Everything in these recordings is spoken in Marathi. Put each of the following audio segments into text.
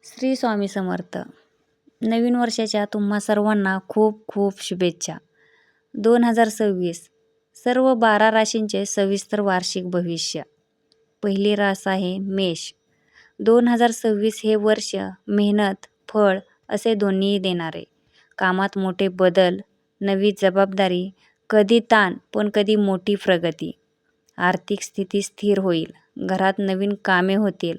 श्री स्वामी समर्थ. नवीन वर्षाच्या तुम्हा सर्वांना खूप खूप शुभेच्छा. 2026 सर्व 12 राशींचे सविस्तर वार्षिक भविष्य. पहिली रास आहे मेष. 2026 हे वर्ष मेहनत, फळ असे दोन्हीही देणारे. कामात मोठे बदल, नवी जबाबदारी, कधी ताण पण कधी मोठी प्रगती. आर्थिक स्थिती स्थिर होईल. घरात नवीन कामे होतील.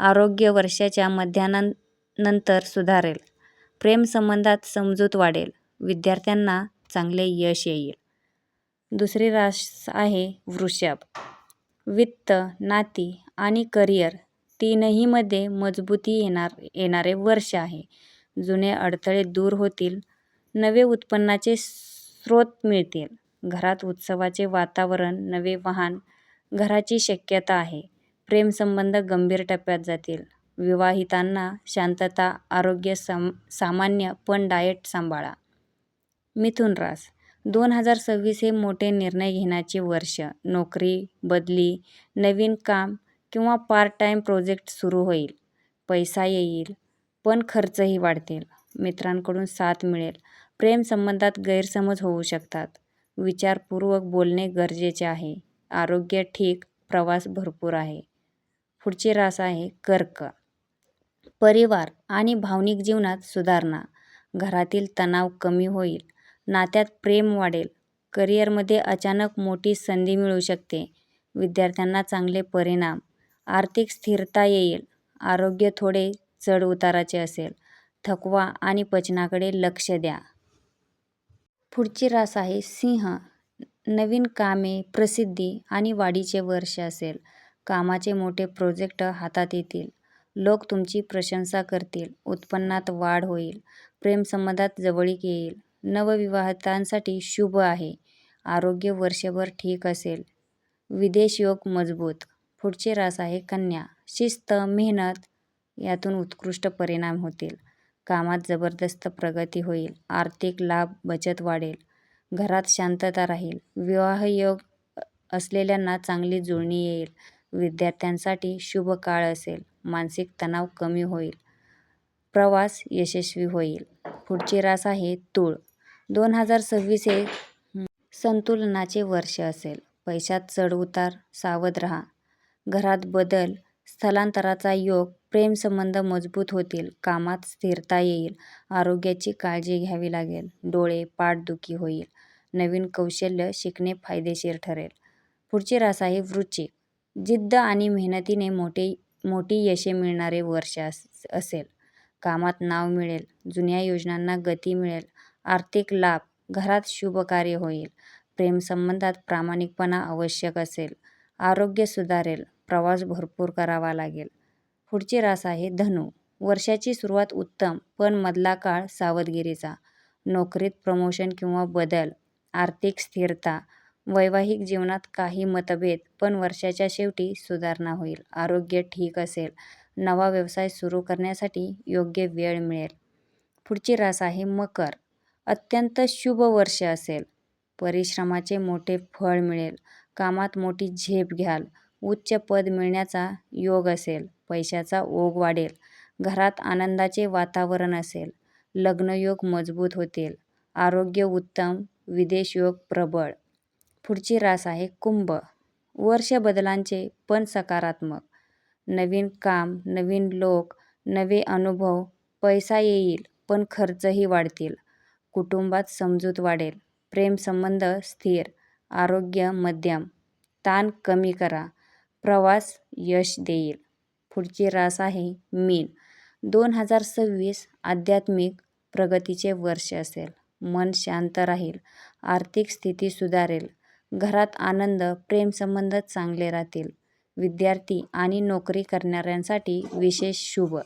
आरोग्य वर्षाच्या मध्यानंतर सुधारेल. प्रेमसंबंधात समजूत वाढेल. विद्यार्थ्यांना चांगले यश येईल. दुसरी रास आहे वृषभ. वित्त, नाती आणि करिअर तीनहीमध्ये मजबूती येणारे वर्ष आहे. जुने अडथळे दूर होतील. नवे उत्पन्नाचे स्रोत मिळतील. घरात उत्सवाचे वातावरण, नवे वाहन, घराची शक्यता आहे. प्रेमसंबंध गंभीर टप्प्यात जातील. विवाहितांना शांतता, आरोग्य सामान्य पण डाएट सांभाळा. मिथुन रास. 2026 हे मोठे निर्णय घेण्याचे वर्ष. नोकरी, बदली, नवीन काम किंवा पार्ट टाइम प्रोजेक्ट सुरू होईल. पैसा येईल पण खर्चही वाढतील. मित्रांकडून साथ मिळेल. प्रेमसंबंधात गैरसमज होऊ शकतात. विचारपूर्वक बोलणे गरजेचे आहे. आरोग्य ठीक, प्रवास भरपूर आहे. पुढची रास आहे कर्क. परिवार आणि भावनिक जीवनात सुधारणा. घरातील तणाव कमी होईल. नात्यात प्रेम वाढेल. करिअरमध्ये अचानक मोठी संधी मिळू शकते. विद्यार्थ्यांना चांगले परिणाम. आर्थिक स्थिरता येईल. आरोग्य थोडे चढ उताराचे असेल. थकवा आणि पचनाकडे लक्ष द्या. पुढची रास आहे सिंह. नवीन कामे, प्रसिद्धी आणि वाढीचे वर्ष असेल. कामाचे मोठे प्रोजेक्ट हातात येतील. लोक तुमची प्रशंसा करतील. उत्पन्नात वाढ होईल. प्रेमसंबंधात जवळीक येईल. नवविवाहितांसाठी शुभ आहे. आरोग्य वर्षभर ठीक असेल. विदेश योग मजबूत. पुढची रास आहे कन्या. शिस्त, मेहनत यातून उत्कृष्ट परिणाम होतील. कामात जबरदस्त प्रगती होईल. आर्थिक लाभ, बचत वाढेल. घरात शांतता राहील. विवाह योग असलेल्यांना चांगली जुळणी येईल. विद्यार्थ्यांसाठी शुभ काळ असेल. मानसिक तणाव कमी होईल. प्रवास यशस्वी होईल. पुढची रास आहे तूळ. 2026 हे संतुलनाचे वर्ष असेल. पैशात चढ उतार, सावध राहा. घरात बदल, स्थलांतराचा योग, प्रेमसंबंध मजबूत होतील. कामात स्थिरता येईल. आरोग्याची काळजी घ्यावी लागेल. डोळे, पाठदुखी होईल. नवीन कौशल्य शिकणे फायदेशीर ठरेल. पुढची रास आहे वृश्चिक. जिद्द आणि मेहनतीने मोठी यशे मिळणारे वर्ष असेल. कामात नाव मिळेल. जुन्या योजनांना गती मिळेल. आर्थिक लाभ. घरात शुभ कार्य होईल. प्रेमसंबंधात प्रामाणिकपणा आवश्यक असेल. आरोग्य सुधारेल. प्रवास भरपूर करावा लागेल. पुढची रास आहे धनु. वर्षाची सुरुवात उत्तम पण मधला काळ सावधगिरीचा. नोकरीत प्रमोशन किंवा बदल. आर्थिक स्थिरता. वैवाहिक जीवनात काही मतभेद पण वर्षाच्या शेवटी सुधारणा होईल. आरोग्य ठीक असेल. नवा व्यवसाय सुरू करण्यासाठी योग्य वेळ मिळेल. पुढची रास आहे मकर. अत्यंत शुभ वर्ष असेल. परिश्रमाचे मोठे फळ मिळेल. कामात मोठी झेप घ्याल. उच्च पद मिळण्याचा योग असेल. पैशाचा ओघ वाढेल. घरात आनंदाचे वातावरण असेल. लग्नयोग मजबूत होतील. आरोग्य उत्तम. विदेश योग प्रबळ. पुढची रास आहे कुंभ. वर्ष बदलांचे पण सकारात्मक. नवीन काम, नवीन लोक, नवे अनुभव. पैसा येईल पण खर्चही वाढतील. कुटुंबात समजूत वाढेल. प्रेमसंबंध स्थिर. आरोग्य मध्यम. ताण कमी करा. प्रवास यश देईल. पुढची रास आहे मीन. 2026 आध्यात्मिक प्रगतीचे वर्ष असेल. मन शांत राहील. आर्थिक स्थिती सुधारेल. घरात आनंद, प्रेमसंबंध चांगले राहतील. विद्यार्थी आणि नोकरी करणाऱ्यांसाठी विशेष शुभ.